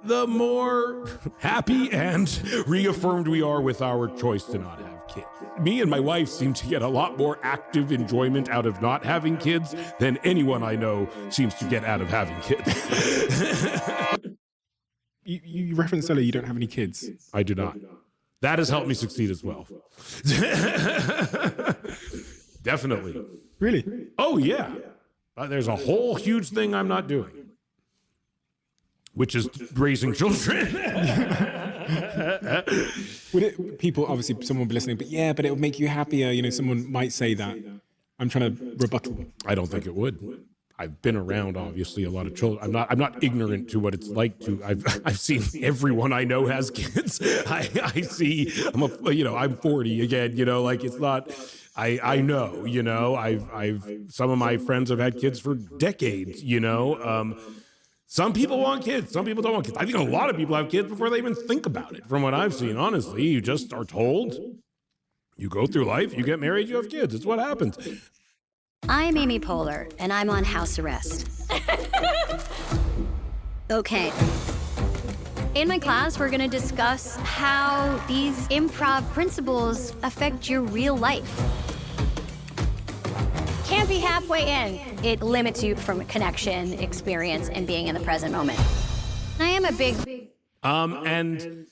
the more happy and reaffirmed we are with our choice to not have kids. Me and my wife seem to get a lot more active enjoyment out of not having kids than anyone I know seems to get out of having kids. You referenced earlier you don't have any kids. I do not. That has helped me succeed as well. Definitely. Really? Oh, yeah. There's a whole huge thing I'm not doing, which is raising children. Would it, people, obviously someone will be listening, but yeah, but it would make you happier. You know, someone might say that. I'm trying to rebuttal. I don't think it would. I've been around, obviously, a lot of children. I'm not ignorant to what it's like to. I've seen everyone I know has kids. I see. I'm 40 again. You know, like it's not. I know. You know, I've some of my friends have had kids for decades. You know, some people want kids. Some people don't want kids. I think a lot of people have kids before they even think about it. From what I've seen, honestly, you just are told. You go through life. You get married. You have kids. It's what happens. I'm Amy Poehler, and I'm on house arrest. Okay. In my class, we're gonna discuss how these improv principles affect your real life. Can't be halfway in. It limits you from connection, experience, and being in the present moment. I am a big... And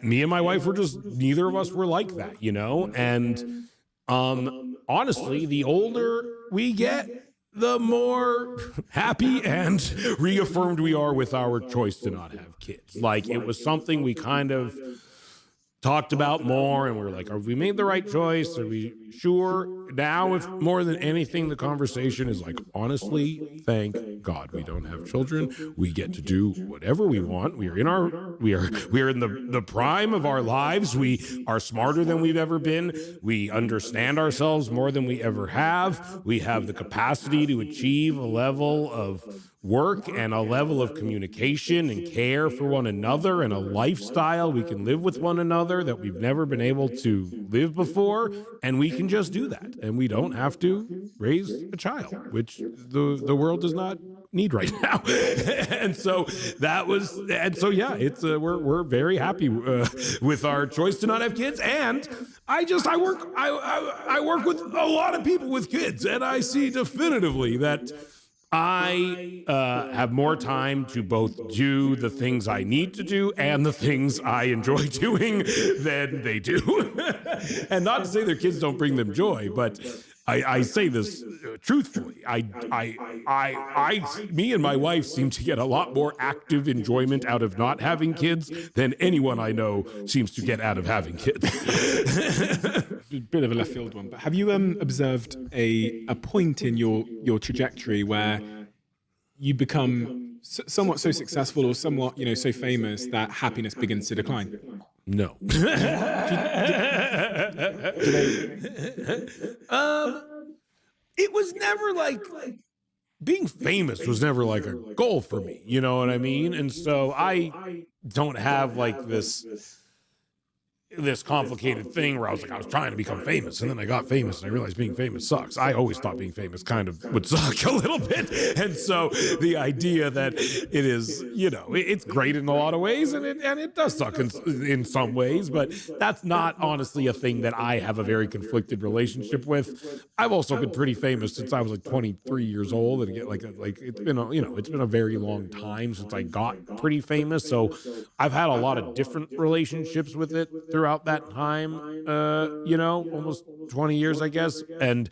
me and my wife were just, neither of us were like that, you know? And, honestly, the older we get, the more happy and reaffirmed we are with our choice to not have kids. Like, it was something we kind of talked about more, and we were like, have we made the right choice? Are we sure? Now, if more than anything, the conversation is like, honestly, thank God we don't have children. We get to do whatever we want. We are in the prime of our lives. We are smarter than we've ever been. We understand ourselves more than we ever have. We have the capacity to achieve a level of work and a level of communication and care for one another and a lifestyle we can live with one another that we've never been able to live before, and we can just do that, and we don't have to raise a child, which the world does not need right now. And so yeah, it's we're very happy with our choice to not have kids. And I work with a lot of people with kids, and I see definitively that I have more time to both do the things I need to do and the things I enjoy doing than they do. And not to say their kids don't bring them joy, but I say this truthfully. Me and my wife seem to get a lot more active enjoyment out of not having kids than anyone I know seems to get out of having kids. Bit of a left field one, but have you observed a point in your trajectory where you become somewhat so successful or somewhat so famous that happiness begins to decline? No. It was never like being famous was never like a goal for me, you know what I mean? And so I don't have like this complicated thing where I was trying to become famous, and then I got famous and I realized being famous sucks. I always thought being famous kind of would suck a little bit. And so the idea that it is, it's great in a lot of ways, and it does suck in some ways, but that's not honestly a thing that I have a very conflicted relationship with. I've also been pretty famous since I was like 23 years old, and it's been a very long time since I got pretty famous. So I've had a lot of different relationships with it throughout that time, almost 20 years, I guess. And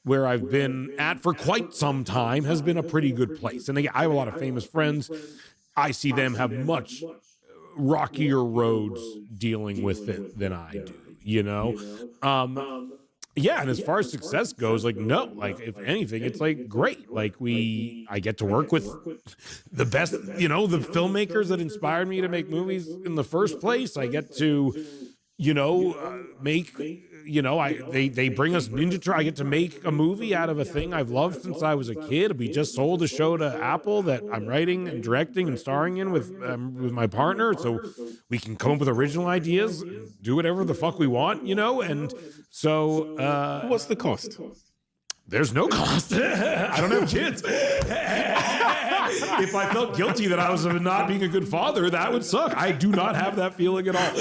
where I've been at for quite some time has been a pretty good place. And again, I have a lot of famous friends. I see them have much rockier roads dealing with it than I do, Yeah, and as far as success goes, if anything, it's great. I get to work with the best, the filmmakers that inspired me to make movies in the first place. I get to, make, they bring us Ninja Turtles. I get to make a movie out of a thing I've loved since I was a kid. We just sold a show to Apple that I'm writing and directing and starring in with my partner, so we can come up with original ideas, do whatever the fuck we want, and so what's the cost? There's no cost. I don't have kids. if I felt guilty that I was not being a good father, that would suck. I do not have that feeling at all.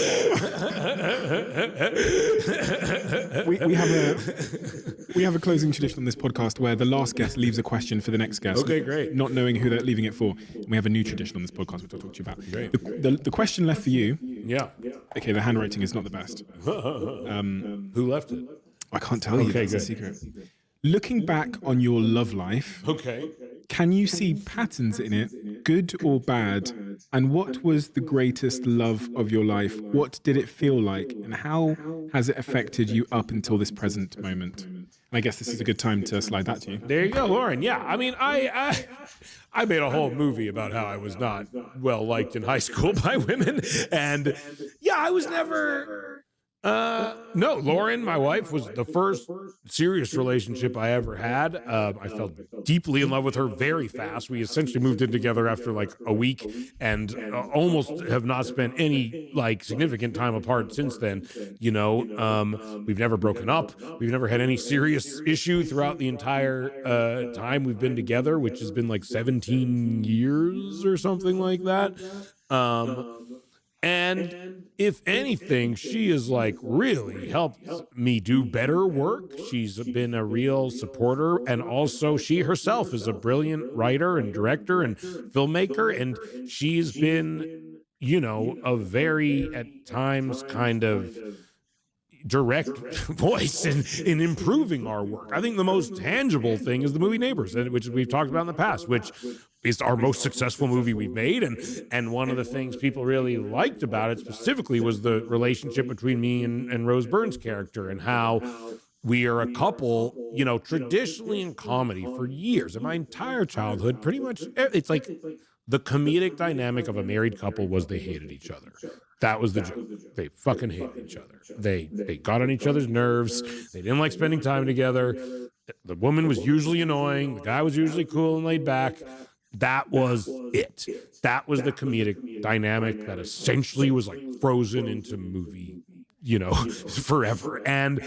We have a closing tradition on this podcast where the last guest leaves a question for the next guest. Okay, great. Not knowing who they're leaving it for. And we have a new tradition on this podcast, which I'll talk to you about. Great. The question left for you. Yeah. Okay, the handwriting is not the best. Who left it? I can't tell you. Okay, That's a good. secret. Looking back on your love life, Okay. can you see patterns in it, good or bad? And what was the greatest love of your life? What did it feel like? And how has it affected you up until this present moment? And I guess this is a good time to slide that to you. There you go, Lauren. Yeah, I mean, I made a whole movie about how I was not well liked in high school by women, and yeah, I was never. No, Lauren, my wife, was the first serious relationship I ever had. I fell deeply in love with her very fast. We essentially moved in together after like a week, and almost have not spent any like significant time apart since then. You know, we've never broken up. We've never had any serious issue throughout the entire time we've been together, which has been like 17 years or something like that. And if anything, she has like really helped me do better work. She's been a real supporter. And also she herself is a brilliant writer and director and filmmaker. And she's been, you know, a very, at times, kind of direct voice in improving our work. I think the most tangible thing is the movie Neighbors, which we've talked about in the past, which is our most successful movie we've made. And one of the things people really liked about it specifically was the relationship between me and Rose Byrne's character, and how we are a couple, you know, traditionally in comedy for years, in my entire childhood, pretty much, it's like the comedic dynamic of a married couple was they hated each other. That was the joke. They fucking hated each other. They got on each other's nerves. They didn't like spending time together. The woman was usually annoying. The guy was usually cool and laid back. That was it. That was the comedic dynamic that essentially was like frozen into movie, you know, forever. And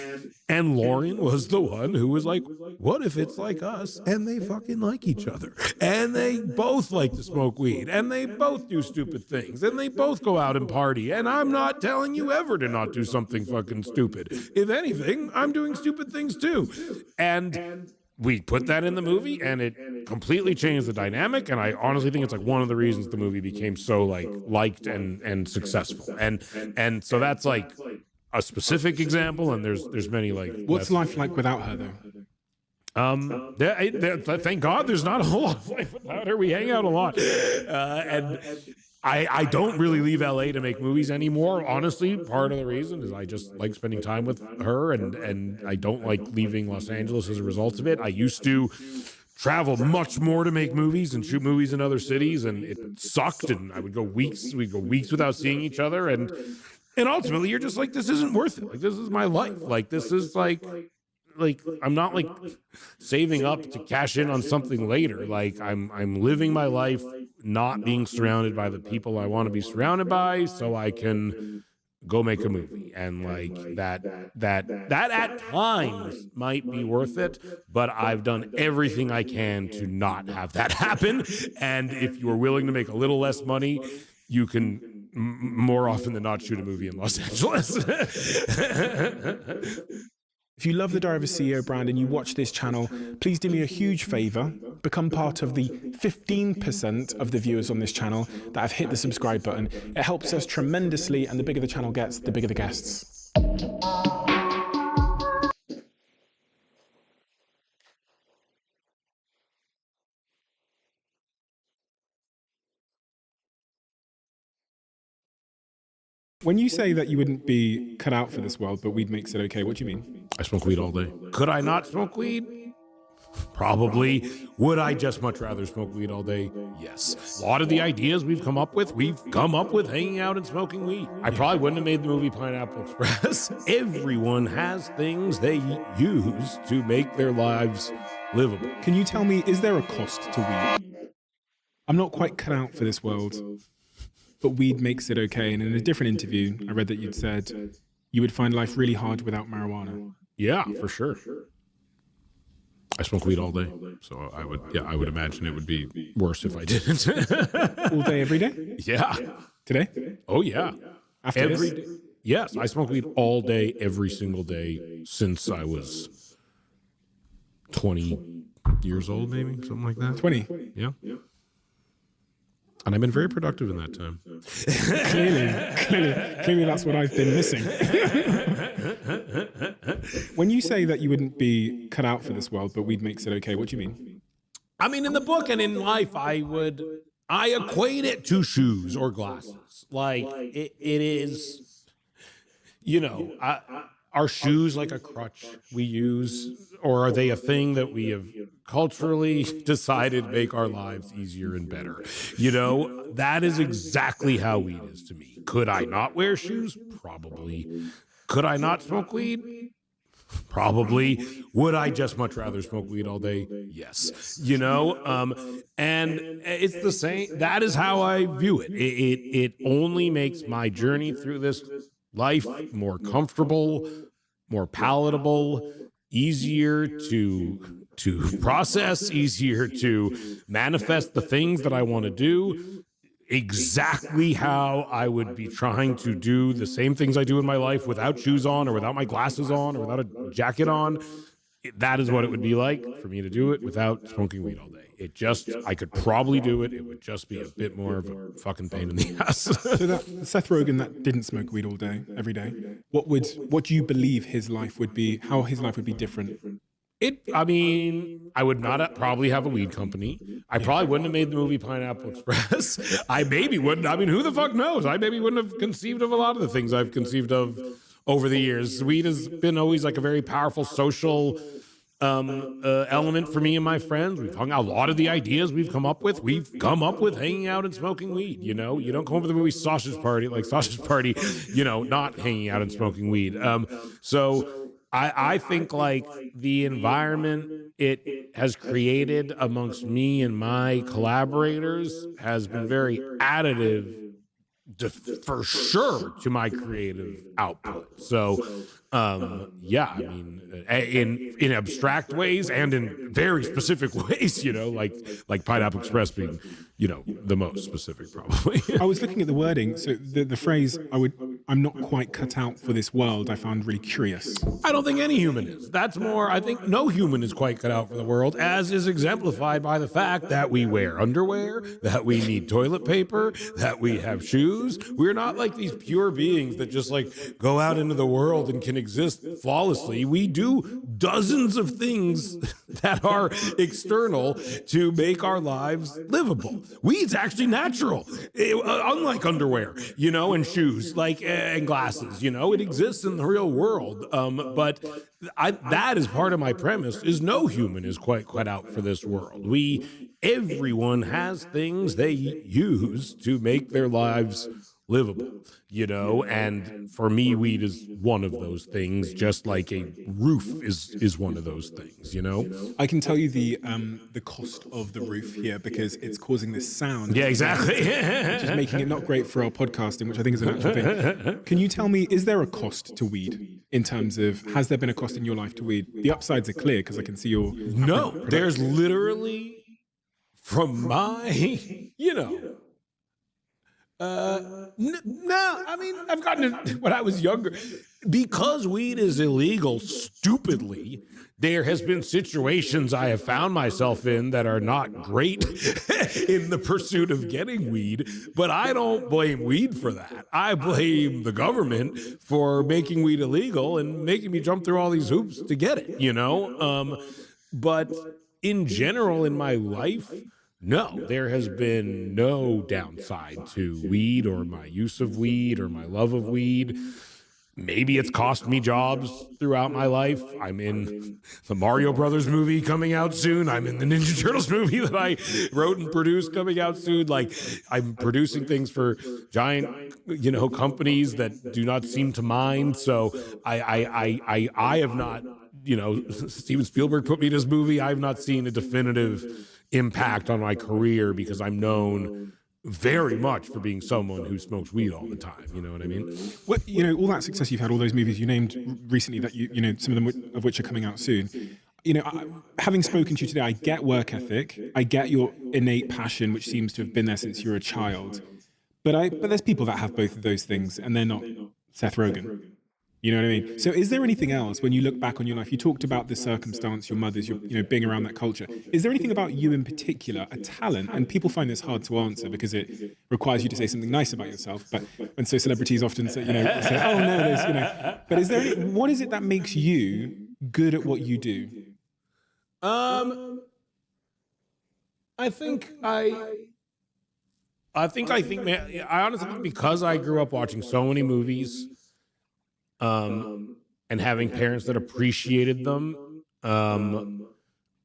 Lauren was the one who was like, what if it's like us and they fucking like each other, and they both like to smoke weed, and they both do stupid things, and they both go out and party, and I'm not telling you ever to not do something fucking stupid. If anything, I'm doing stupid things too. And we put that in the movie, and it completely changed the dynamic. And I honestly think it's like one of the reasons the movie became so like liked and successful. And so that's like a specific example, and there's many like. What's life like without her, though? Thank God there's not a whole lot of life without her. We hang out a lot, and I don't really leave LA to make movies anymore. Honestly, part of the reason is I just like spending time with her, and I don't like leaving Los Angeles as a result of it. I used to travel much more to make movies and shoot movies in other cities, and it sucked, and we'd go weeks without seeing each other, and ultimately you're just like, this isn't worth it. Like, this is my life. Like, this is like I'm not like saving up to cash in on something later. Like, I'm living my life not being surrounded by the people I want to be surrounded by, so I can go make a movie. And like that at times might be worth it, but I've done everything I can to not have that happen. And if you are willing to make a little less money, you can more often than not shoot a movie in Los Angeles. If you love the Diary of a CEO brand and you watch this channel, please do me a huge favor. Become part of the 15% of the viewers on this channel that have hit the subscribe button. It helps us tremendously, and the bigger the channel gets, the bigger the guests. When you say that you wouldn't be cut out for this world, but weed makes it okay, what do you mean? I smoke weed all day. Could I not smoke weed? Probably. Would I just much rather smoke weed all day? Yes. A lot of the ideas we've come up with hanging out and smoking weed. I probably wouldn't have made the movie Pineapple Express. Everyone has things they use to make their lives livable. Can you tell me, is there a cost to weed? I'm not quite cut out for this world, but weed makes it okay. And in a different interview, I read that you'd said you would find life really hard without marijuana. Yeah, for sure. I smoke weed all day, so I would imagine it would be worse if I didn't. All day, every day? Yeah. Today? Oh yeah. After Every this? day. Yes, I smoke weed all day, every single day since I was 20 years old, maybe something like that. 20. Yeah. And I've been very productive in that time. Clearly that's what I've been missing. When you say that you wouldn't be cut out for this world, but weed makes it okay, what do you mean? I mean, in the book and in life, I equate it to shoes or glasses. Like it is, are shoes like a crutch we use, or are they a thing that we have culturally decided make our lives easier and better? That is exactly how weed is to me. Could I not wear shoes? Probably. Could I not smoke weed? Probably. Would I just much rather smoke weed all day? Yes. And it's the same. That is how I view it. It only makes my journey through this life more comfortable, more palatable, easier to process, easier to manifest the things that I want to do. Exactly how I would be trying to do the same things I do in my life without shoes on or without my glasses on or without a jacket on. That is what it would be like for me to do it without smoking weed all day. I could probably do it. It would just be a bit more of a fucking pain in the ass. So that Seth Rogen that didn't smoke weed all day, every day, what do you believe his life would be, how his life would be different? I would not probably have a weed company. I probably wouldn't have made the movie Pineapple Express. I maybe wouldn't. I mean, who the fuck knows? I maybe wouldn't have conceived of a lot of the things I've conceived of over the years. Weed has been always like a very powerful social element for me and my friends. We've hung out. A lot of the ideas we've come up with hanging out and smoking weed. You don't come up with the movie Sausage Party, not hanging out and smoking weed. So I think like the environment it has created amongst me and my collaborators has been very additive for sure to my creative output. So in abstract ways and in very specific ways, like Pineapple Express being, the most specific probably. I was looking at the wording. So the phrase, I'm not quite cut out for this world, I found really curious. I don't think any human is. That's more, I think no human is quite cut out for the world, as is exemplified by the fact that we wear underwear, that we need toilet paper, that we have shoes. We're not like these pure beings that just like go out into the world and can exist flawlessly. We do dozens of things that are external to make our lives livable. Weed's actually natural, unlike underwear, and shoes, and glasses. It exists in the real world. But that is part of my premise: is no human is quite cut out for this world. Everyone has things they use to make their lives livable, and for me, weed is one of those things, just like a roof is one of those things, I can tell you the cost of the roof here because it's causing this sound. Yeah, exactly. Which is making it not great for our podcasting, which I think is an actual thing. Can you tell me, is there a cost to weed in terms of, has there been a cost in your life to weed? The upsides are clear because I can see your... No, there's literally, from my, no, I mean, I've gotten it when I was younger. Because weed is illegal, stupidly, there has been situations I have found myself in that are not great in the pursuit of getting weed, but I don't blame weed for that. I blame the government for making weed illegal and making me jump through all these hoops to get it, But in general, in my life, no, there has been no downside to weed or my use of weed or my love of weed. Maybe it's cost me jobs throughout my life. I'm in the Mario Brothers movie coming out soon. I'm in the Ninja Turtles movie that I wrote and produced coming out soon. Like, I'm producing things for giant, companies that do not seem to mind. So I have not, Steven Spielberg put me in his movie. I've not seen a definitive impact on my career because I'm known very much for being someone who smokes weed all the time. You know what I mean? Well, all that success you've had, all those movies you named recently that some of them of which are coming out soon. having spoken to you today, I get work ethic. I get your innate passion, which seems to have been there since you were a child. But there's people that have both of those things, and they're not Seth Rogen. You know what I mean? So is there anything else when you look back on your life? You talked about the circumstance, your mother's, being around that culture. Is there anything about you in particular, a talent? And people find this hard to answer because it requires you to say something nice about yourself. And so celebrities often say, say, oh no, there's. But is there what is it that makes you good at what you do? I think, man, I honestly think because I grew up watching so many movies, and having parents that appreciated them,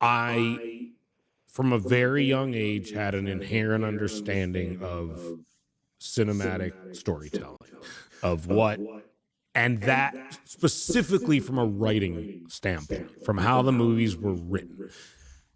I, from a very young age, had an inherent understanding of cinematic storytelling, and that specifically from a writing standpoint, from how the movies were written.